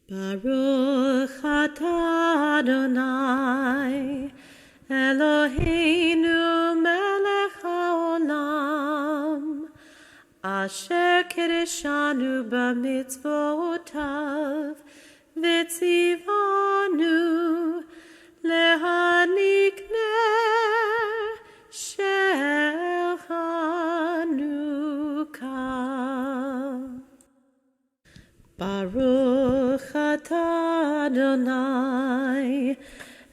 Baruch atah Adonai Eloheinu melech haolam asher kiddushanu b'mitzvotav v'tzivanu lehanik ner shel Hanukkah. Baruch atah Adonai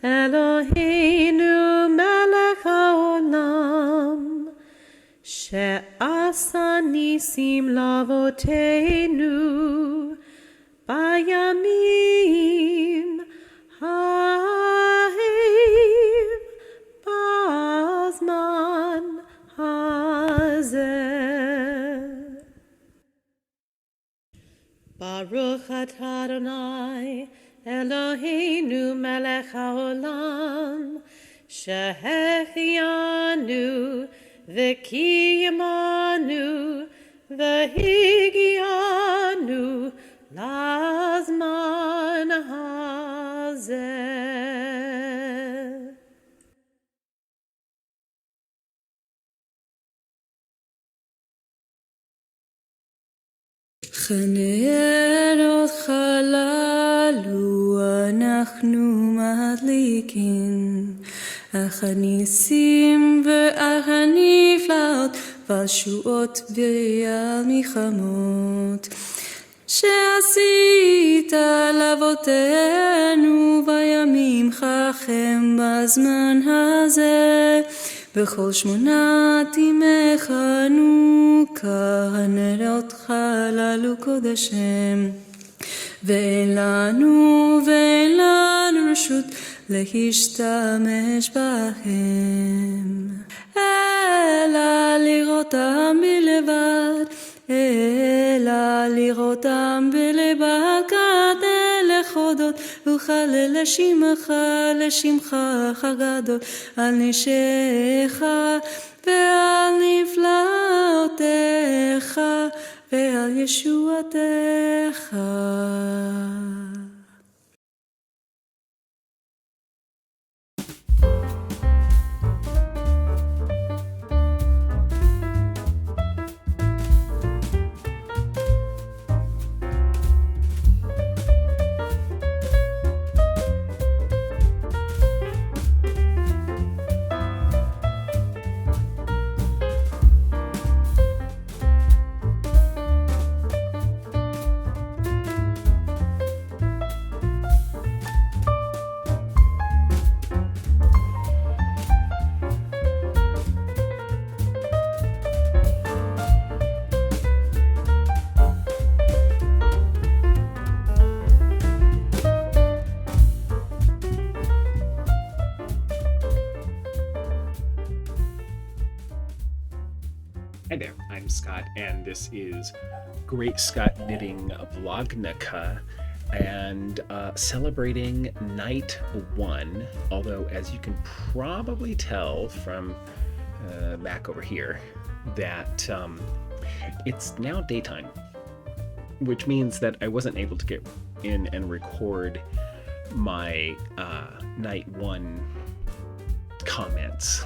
Eloheinu melech haolam she'asa nisim lavoteinu bayamim ha'im b'zman hazeh. Baruch atah Adonai Eloheinu melech haolam shehechianu v'kiyamanu v'higianu lazman hazeh. חנרות חללו אנחנו מדליקים, אך הניסים ואך הנפלאות והשועות ועל מלחמות שעשית לאבותינו בימים חכם בזמן הזה. בכל 8 ימי חנוכה הנרות חללו קודשם, ואין לנו רשות להשתמש בהם, אלא לראותם בלבד, כדי לחודות ולחלל לשמך הגדול על נשיך ועל נפלאותיך ועל ישועתך. Hi there, I'm Scott, and this is GreatScott Knitting Vlognukkah, and celebrating night 1, although as you can probably tell from back over here, that it's now daytime, which means that I wasn't able to get in and record my night 1 comments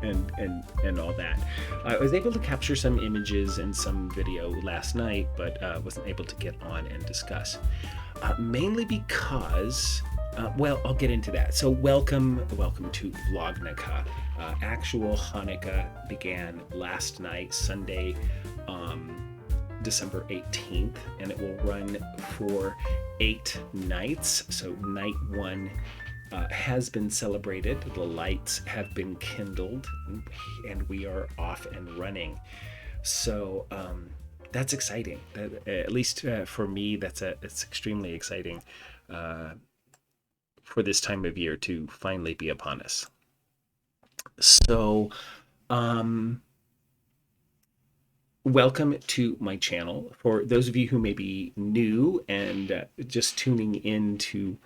and all that. I was able to capture some images and some video last night, but wasn't able to get on and discuss. Mainly because, well, I'll get into that. So welcome to Vlognukkah. Actual Hanukkah began last night, Sunday, December 18th, and it will run for 8 nights. So night 1 has been celebrated, the lights have been kindled, and we are off and running. So that's exciting. At least for me, it's extremely exciting for this time of year to finally be upon us. So welcome to my channel. For those of you who may be new and just tuning into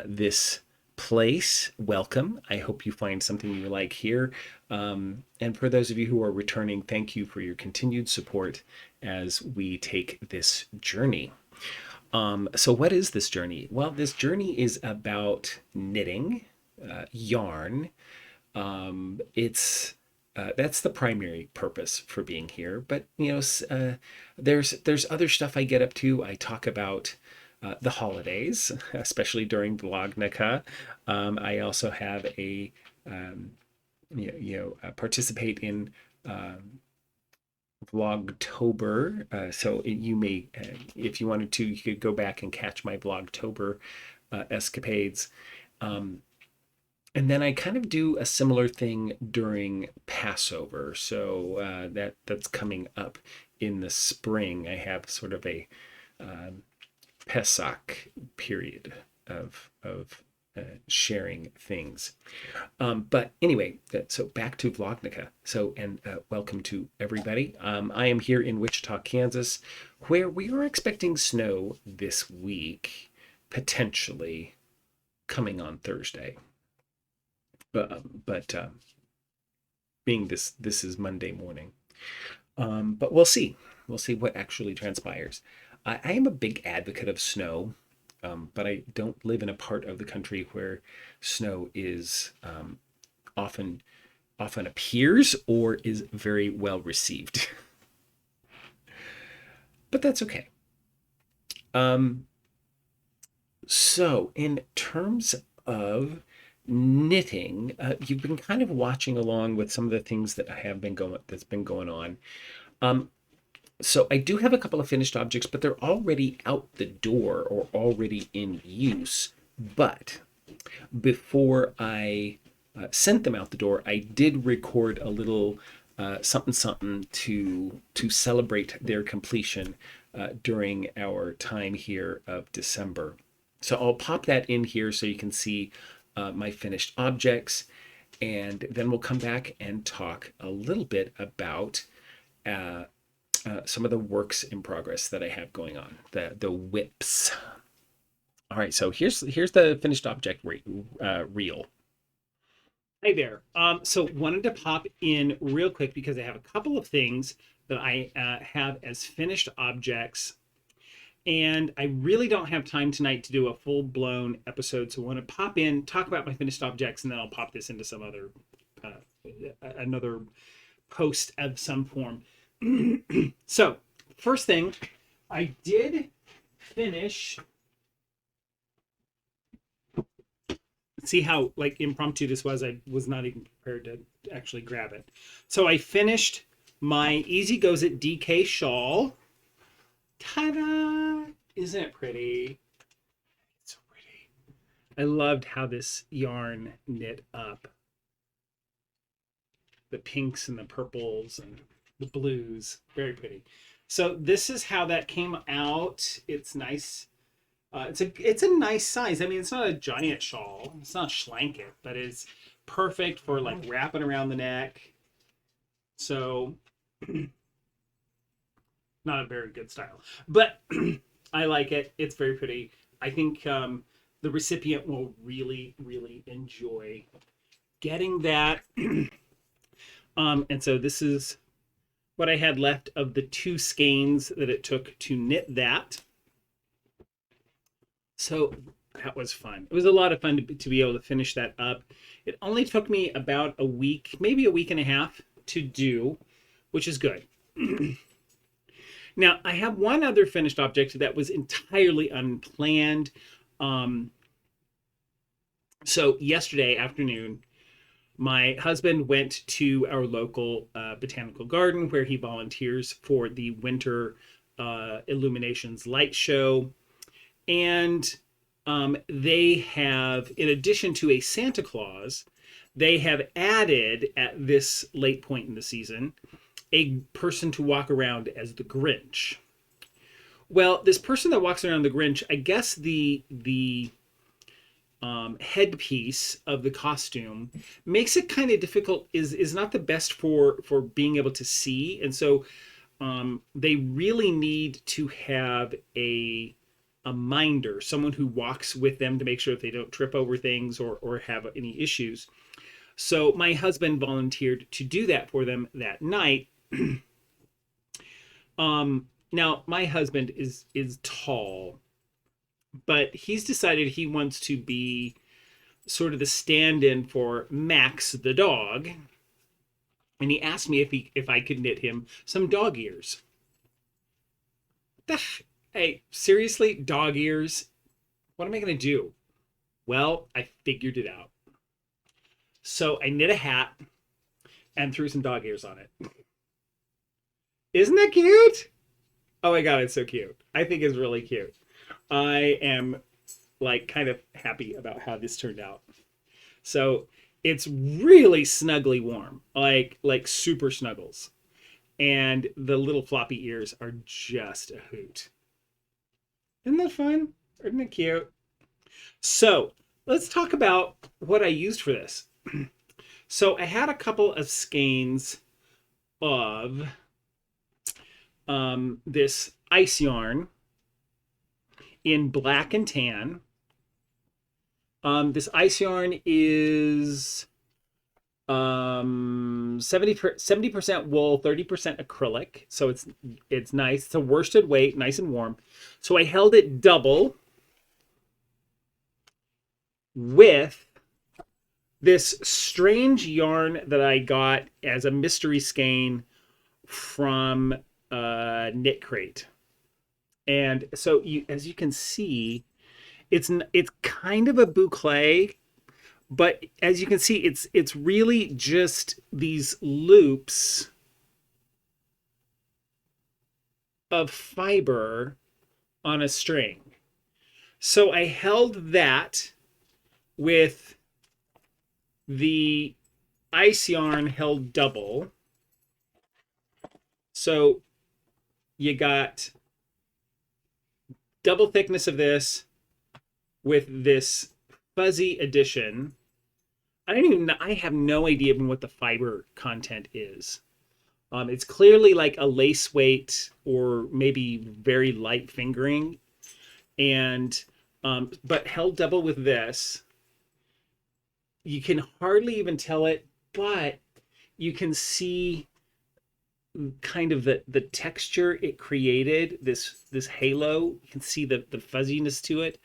this place, welcome. I hope you find something you like here. And for those of you who are returning, thank you for your continued support as we take this journey. So what is this journey? Well, this journey is about knitting, yarn. It's That's the primary purpose for being here. But there's other stuff I get up to. I talk about the holidays, especially during Vlognukkah. I also have participate in Vlogtober. So you may, if you wanted to, you could go back and catch my Vlogtober escapades. And then I kind of do a similar thing during Passover. So that's coming up in the spring. I have sort of a Pesach period of sharing things. But anyway, so back to Vlognukkah. So, and welcome to everybody. I am here in Wichita, Kansas, where we are expecting snow this week, potentially coming on Thursday. But being this is Monday morning. But we'll see. We'll see what actually transpires. I am a big advocate of snow. But I don't live in a part of the country where snow is often appears or is very well received. But that's okay. So in terms of knitting, you've been kind of watching along with some of the things that's been going on. So I do have a couple of finished objects, but they're already out the door or already in use. But before I sent them out the door, I did record a little something to celebrate their completion during our time here of December. So I'll pop that in here so you can see my finished objects, and then we'll come back and talk a little bit about some of the works in progress that I have going on, the whips. All right, so here's the finished object reel. Hi there. So wanted to pop in real quick because I have a couple of things that I have as finished objects, and I really don't have time tonight to do a full-blown episode, so I want to pop in, talk about my finished objects, and then I'll pop this into some other another post of some form. So first thing, I did finish. See how like impromptu this was? I was not even prepared to actually grab it. So I finished my Easy Goes It DK shawl. Ta-da! Isn't it pretty? It's so pretty. I loved how this yarn knit up. The pinks and the purples and the blues, very pretty. So this is how that came out. It's nice. It's a nice size. I mean, it's not a giant shawl. It's not schlanket, but it's perfect for like wrapping around the neck. So not a very good style, but I like it. It's very pretty. I think the recipient will really, really enjoy getting that. And so this is what I had left of the 2 skeins that it took to knit that. So that was fun. It was a lot of fun to be able to finish that up. It only took me about a week, maybe a week and a half to do, which is good. Now, I have one other finished object that was entirely unplanned. So yesterday afternoon, my husband went to our local botanical garden where he volunteers for the winter illuminations light show. And they have, in addition to a Santa Claus, they have added at this late point in the season, a person to walk around as the Grinch. Well, this person that walks around the Grinch, I guess the headpiece of the costume makes it kind of difficult, is not the best for being able to see. And so they really need to have a minder, someone who walks with them to make sure that they don't trip over things or have any issues. So my husband volunteered to do that for them that night. Now my husband is tall, but he's decided he wants to be sort of the stand-in for Max the dog. And he asked me if I could knit him some dog ears. Hey, seriously, dog ears? What am I going to do? Well, I figured it out. So I knit a hat and threw some dog ears on it. Isn't that cute? Oh my god, it's so cute. I think it's really cute. I am like kind of happy about how this turned out. So it's really snuggly warm, like super snuggles. And the little floppy ears are just a hoot. Isn't that fun? Isn't it cute? So let's talk about what I used for this. So I had a couple of skeins of this ice yarn in black and tan. This ice yarn is 70% wool, 30% acrylic. So it's nice. It's a worsted weight, nice and warm. So I held it double with this strange yarn that I got as a mystery skein from Knit Crate. And so as you can see, it's kind of a boucle, but as you can see, it's really just these loops of fiber on a string. So I held that with the ice yarn held double. So you got double thickness of this with this fuzzy addition. I have no idea even what the fiber content is. It's clearly like a lace weight or maybe very light fingering. And but held double with this, you can hardly even tell it, but you can see kind of the texture it created, this halo. You can see the fuzziness to it.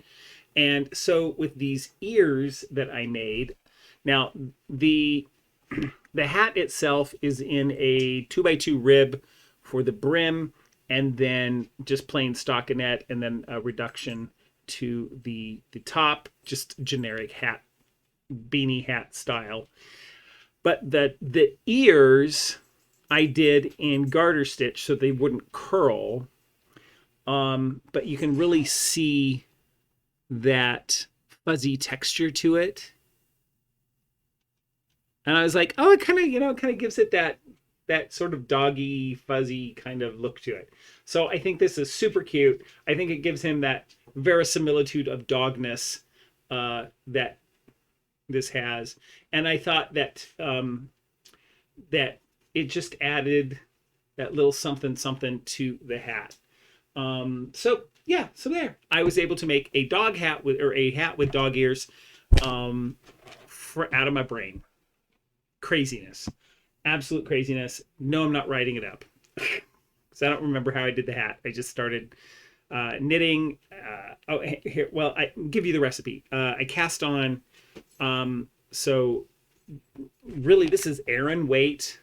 And so with these ears that I made, now the hat itself is in a 2x2 rib for the brim, and then just plain stockinette, and then a reduction to the top, just generic hat, beanie hat style. But the ears I did in garter stitch so they wouldn't curl. But you can really see that fuzzy texture to it. And I was like, oh, it kind of gives it that sort of doggy, fuzzy kind of look to it. So I think this is super cute. I think it gives him that verisimilitude of dogness that this has. And I thought that that it just added that little something to the hat. So yeah, so there. I was able to make a dog hat a hat with dog ears out of my brain. Craziness. Absolute craziness. No, I'm not writing it up. Because I don't remember how I did the hat. I just started knitting. Here, well, I give you the recipe. I cast on, so really this is Aran weight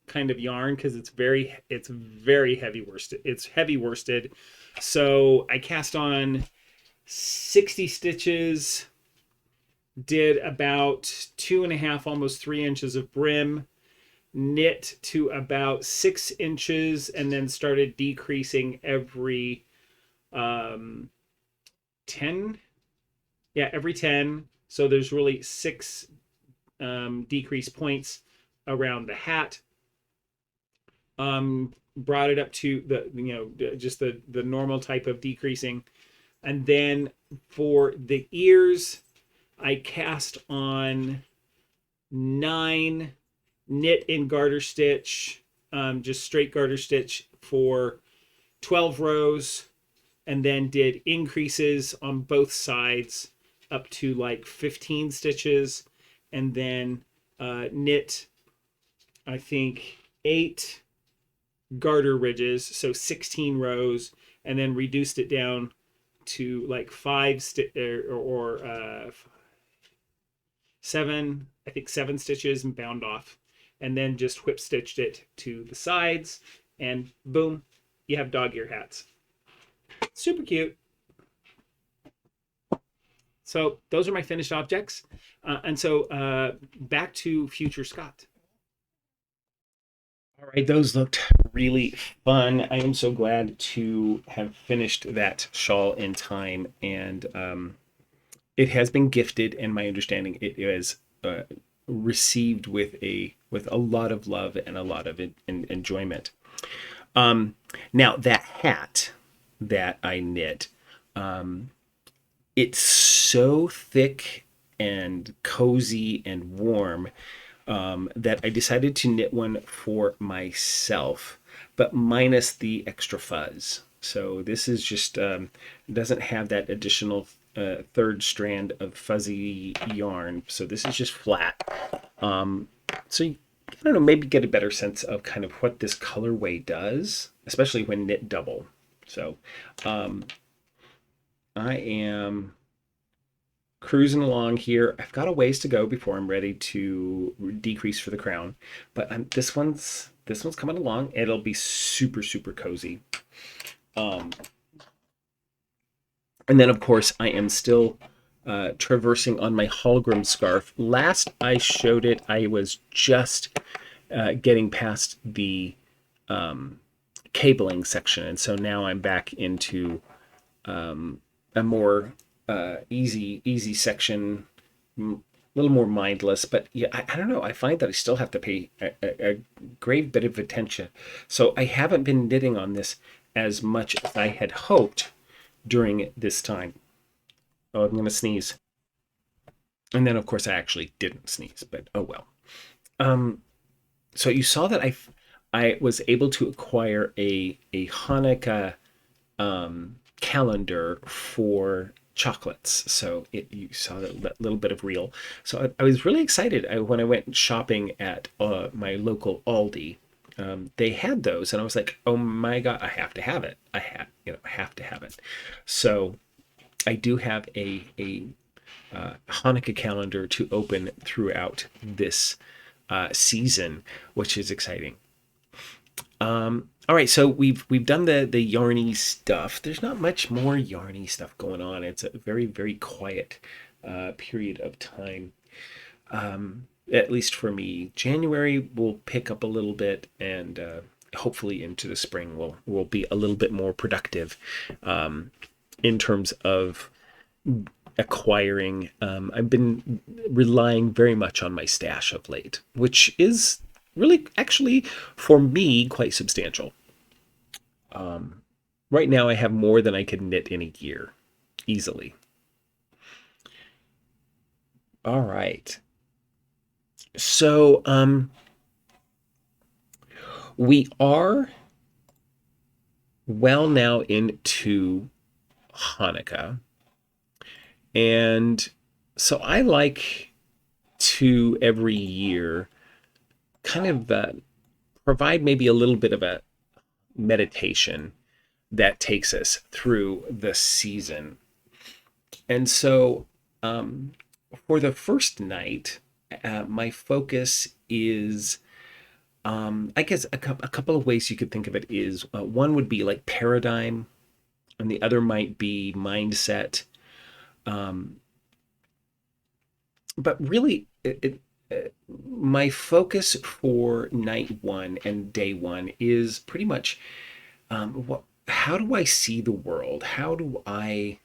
kind of yarn because it's very heavy worsted. It's heavy worsted. So I cast on 60 stitches, did about 2.5, almost 3 inches of brim, knit to about 6 inches, and then started decreasing every 10. Yeah, every 10. So there's really 6 decrease points around the hat. Brought it up to the just the normal type of decreasing, and then for the ears I cast on 9, knit in garter stitch, just straight garter stitch for 12 rows, and then did increases on both sides up to like 15 stitches, and then knit I think 8 garter ridges, so 16 rows, and then reduced it down to like 7, I think 7 stitches and bound off, and then just whip stitched it to the sides, and boom, you have dog ear hats. Super cute. So those are my finished objects. And so back to future Scott. All right, those looked really fun. I am so glad to have finished that shawl in time, and it has been gifted, and my understanding it is received with a lot of love and a lot of enjoyment. Now that hat that I knit, it's so thick and cozy and warm that I decided to knit one for myself, but minus the extra fuzz. So this is just doesn't have that additional third strand of fuzzy yarn. So this is just flat. So I don't know, maybe get a better sense of kind of what this colorway does, especially when knit double. So I am cruising along here. I've got a ways to go before I'm ready to decrease for the crown, but this one's coming along. It'll be super, super cozy. And then of course I am still traversing on my Hallgrim scarf. Last I showed it, I was just getting past the cabling section, and so now I'm back into a more easy section, a little more mindless. But yeah, I don't know, I find that I still have to pay a great bit of attention, so I haven't been knitting on this as much as I had hoped during this time. Oh, I'm gonna sneeze, and then of course I actually didn't sneeze, but oh well. So you saw that I was able to acquire a Hanukkah calendar for chocolates. So you saw that little bit of reel. So I was really excited when I went shopping at my local Aldi. They had those, and I was like, oh my god, I have to have it. I have to have it. So I do have a Hanukkah calendar to open throughout this season, which is exciting. All right, so we've done the yarny stuff. There's not much more yarny stuff going on. It's a very, very quiet period of time, at least for me. January will pick up a little bit, and hopefully into the spring we'll be a little bit more productive in terms of acquiring. I've been relying very much on my stash of late, which is really actually for me quite substantial. Right now I have more than I could knit in a year easily. All right, so we are well now into Hanukkah, and so I like to every year kind of provide maybe a little bit of a meditation that takes us through the season. And so for the first night, my focus is, I guess a couple of ways you could think of it is, one would be like paradigm, and the other might be mindset. But really, my focus for night one and day one is pretty much how do I see the world? How do I,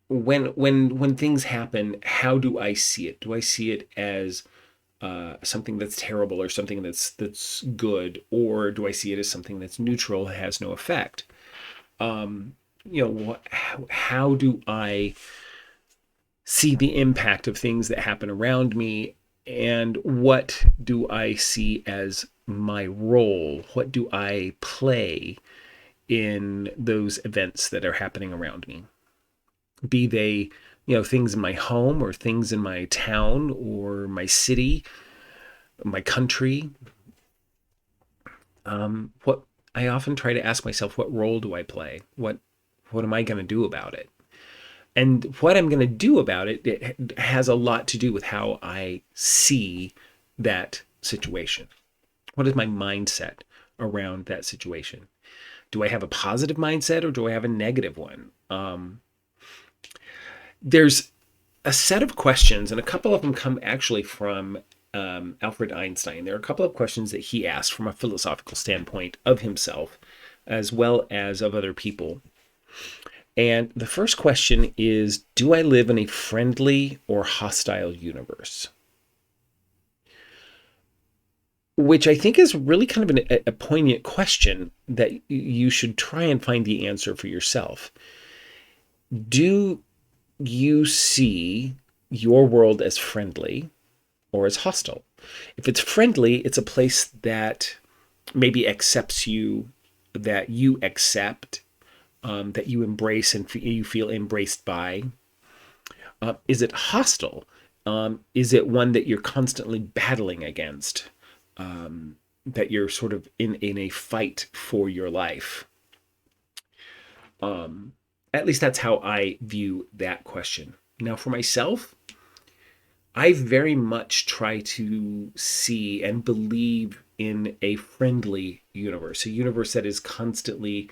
when things happen, how do I see it? Do I see it as something that's terrible or something that's good, or do I see it as something that's neutral, has no effect? How do I see the impact of things that happen around me, and what do I see as my role? What do I play in those events that are happening around me? Be they, things in my home, or things in my town, or my city, my country. What I often try to ask myself, what role do I play? What What am I going to do about it? And what I'm going to do about it, it has a lot to do with how I see that situation. What is my mindset around that situation? Do I have a positive mindset or do I have a negative one? There's a set of questions, and a couple of them come actually from Albert Einstein. There are a couple of questions that he asked from a philosophical standpoint of himself as well as of other people. And the first question is, do I live in a friendly or hostile universe? Which I think is really kind of a poignant question that you should try and find the answer for yourself. Do you see your world as friendly or as hostile? If it's friendly, it's a place that maybe accepts you, that you accept, that you embrace and you feel embraced by. Is it hostile? Is it one that you're constantly battling against? That you're sort of in a fight for your life? At least that's how I view that question. Now, for myself, I very much try to see and believe in a friendly universe, a universe that is constantly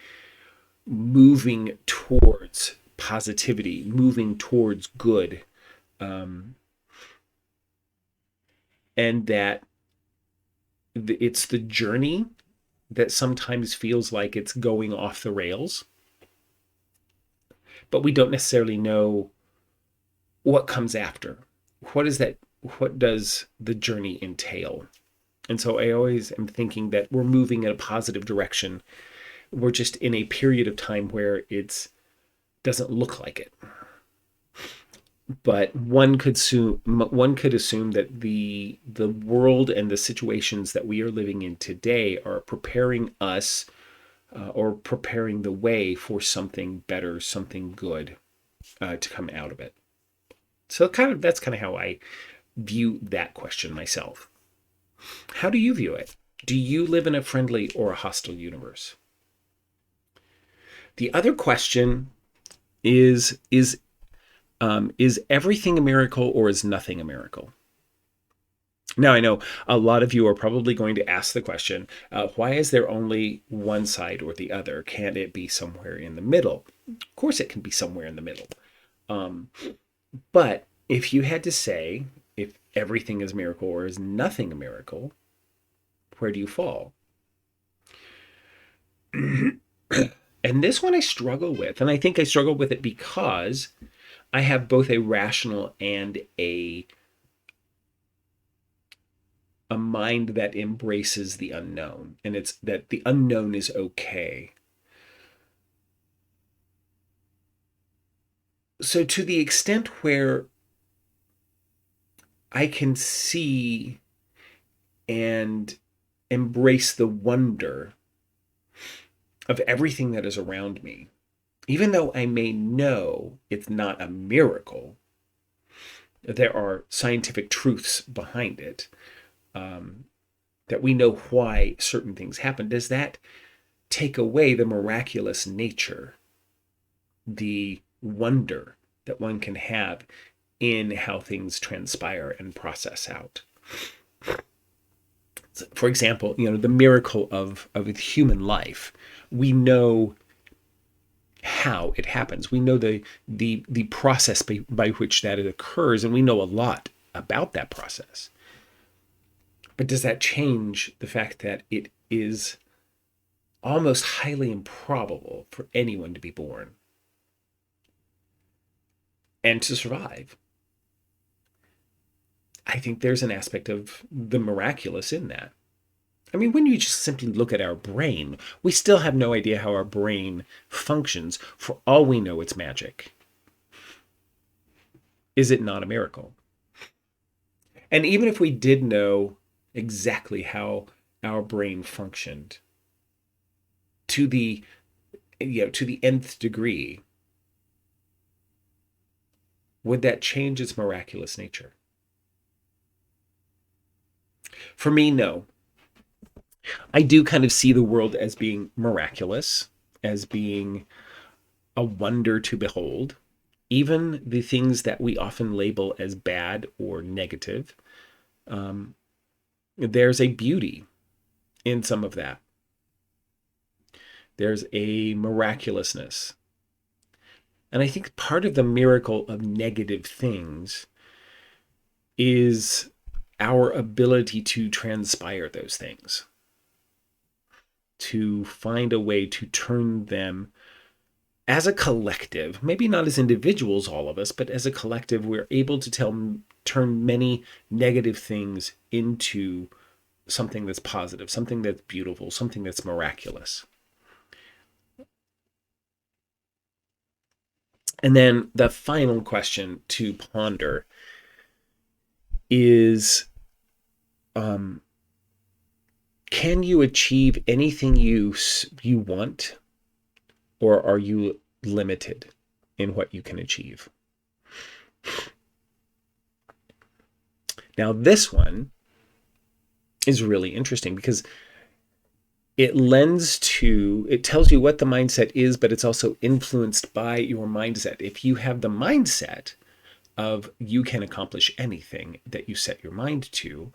moving towards positivity, moving towards good, and that it's the journey that sometimes feels like it's going off the rails, but we don't necessarily know what comes after. What is that? What does the journey entail? And so I always am thinking that we're moving in a positive direction. We're just in a period of time where it doesn't look like it. But one could assume that the world and the situations that we are living in today are preparing us or preparing the way for something better, something good to come out of it. So that's kind of how I view that question myself. How do you view it? Do you live in a friendly or a hostile universe? The other question is everything a miracle or is nothing a miracle? Now, I know a lot of you are probably going to ask the question, why is there only one side or the other? Can't it be somewhere in the middle? Of course it can be somewhere in the middle. But if you had to say if everything is a miracle or is nothing a miracle, where do you fall? And this one I struggle with. And I think I struggle with it because I have both a rational and a mind that embraces the unknown. And it's that the unknown is okay. So to the extent where I can see and embrace the wonder of everything that is around me, even though I may know it's not a miracle, there are scientific truths behind it, that we know why certain things happen. Does that take away the miraculous nature, the wonder that one can have in how things transpire and process out? For example, the miracle of human life. We know how it happens. We know the process by which that occurs, and we know a lot about that process. But does that change the fact that it is almost highly improbable for anyone to be born and to survive? I think there's an aspect of the miraculous in that. I mean, when you just simply look at our brain, we still have no idea how our brain functions. For all we know, it's magic. Is it not a miracle? And even if we did know exactly how our brain functioned to the nth degree, would that change its miraculous nature? For me, no. I do kind of see the world as being miraculous, as being a wonder to behold. Even the things that we often label as bad or negative, there's a beauty in some of that. There's a miraculousness. And I think part of the miracle of negative things is our ability to transpire those things, to find a way to turn them as a collective, maybe not as individuals, all of us, but as a collective, we're able to turn many negative things into something that's positive, something that's beautiful, something that's miraculous. And then the final question to ponder is, can you achieve anything you want, or are you limited in what you can achieve? Now, this one is really interesting because it tells you what the mindset is, but it's also influenced by your mindset. If you have the mindset of you can accomplish anything that you set your mind to,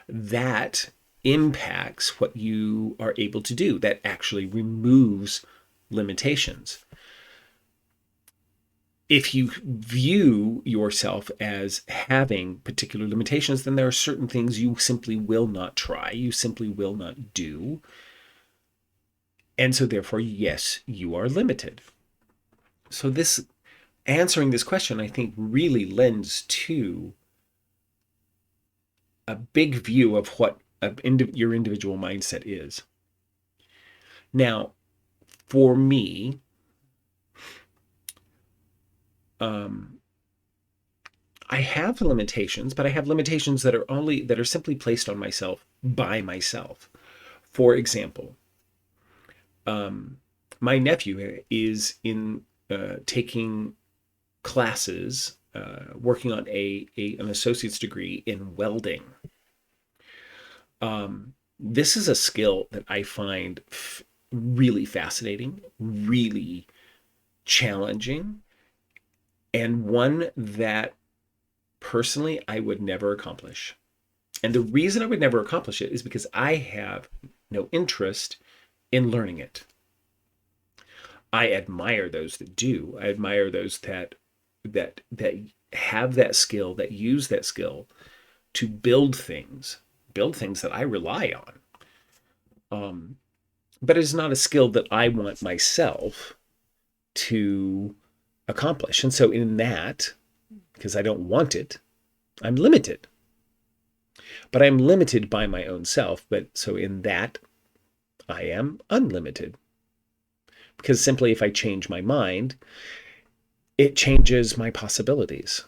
that impacts what you are able to do. That actually removes limitations. If you view yourself as having particular limitations, then there are certain things you simply will not try, you simply will not do. And so therefore, yes, you are limited. So answering this question, I think, really lends to a big view of what your individual mindset is. Now, for me, I have limitations, but I have limitations that are simply placed on myself by myself. For example, my nephew is taking classes, working on an associate's degree in welding. This is a skill that I find really fascinating, really challenging, and one that personally I would never accomplish. And the reason I would never accomplish it is because I have no interest in learning it. I admire those that do. I admire those that have that skill, that use that skill to build things that I rely on. But it's not a skill that I want myself to accomplish. And so in that, because I don't want it, I'm limited. But I'm limited by my own self. But so in that, I am unlimited. Because simply if I change my mind, it changes my possibilities.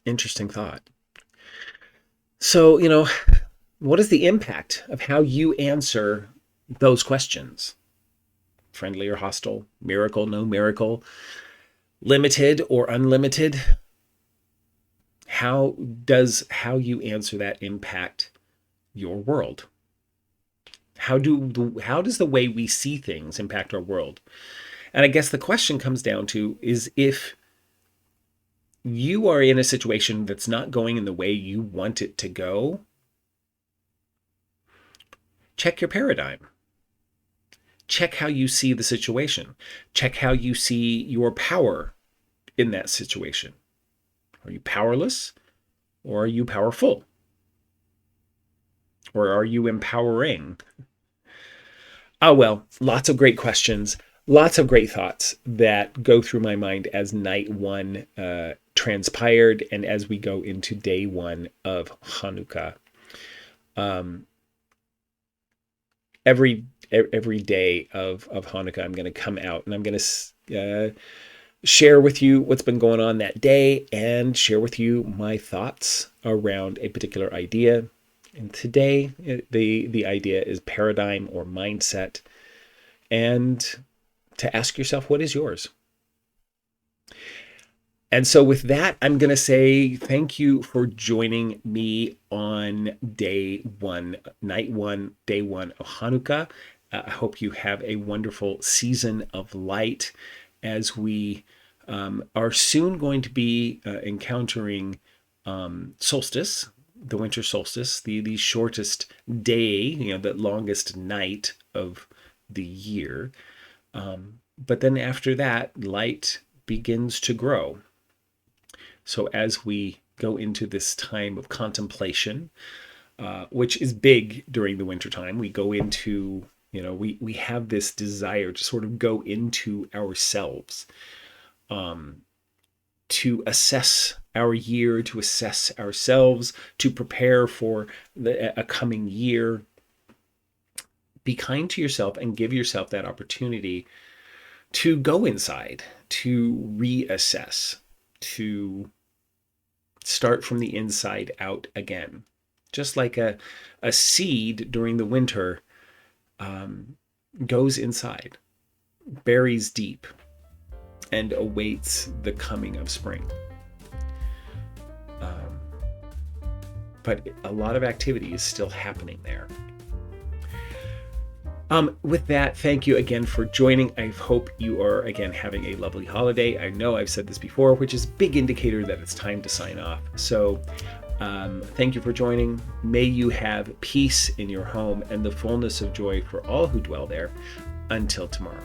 Interesting thought. So, what is the impact of how you answer those questions? Friendly or hostile, miracle, no miracle, limited or unlimited? How does how you answer that impact your world? How does the way we see things impact our world? And I guess the question comes down to is if you are in a situation that's not going in the way you want it to go, check your paradigm. Check how you see the situation. Check how you see your power in that situation. Are you powerless, or are you powerful? Or are you empowering? Oh, well, lots of great questions, lots of great thoughts that go through my mind as night one transpired and as we go into day one of Hanukkah. Every day of Hanukkah, I'm going to come out and I'm going to share with you what's been going on that day and share with you my thoughts around a particular idea. And today, the idea is paradigm or mindset, and to ask yourself, what is yours? And so with that, I'm going to say thank you for joining me on day one, night one, day one of Hanukkah. I hope you have a wonderful season of light as we are soon going to be encountering solstice, the winter solstice, the shortest day, the longest night of the year. But then after that, light begins to grow. So as we go into this time of contemplation, which is big during the wintertime, we go into, we have this desire to sort of go into ourselves, to assess our year, to assess ourselves, to prepare for a coming year. Be kind to yourself and give yourself that opportunity to go inside, to reassess, to start from the inside out again. Just like a seed during the winter goes inside, buries deep, and awaits the coming of spring. But a lot of activity is still happening there. With that, thank you again for joining. I hope you are, again, having a lovely holiday. I know I've said this before, which is a big indicator that it's time to sign off. So thank you for joining. May you have peace in your home and the fullness of joy for all who dwell there. Until tomorrow.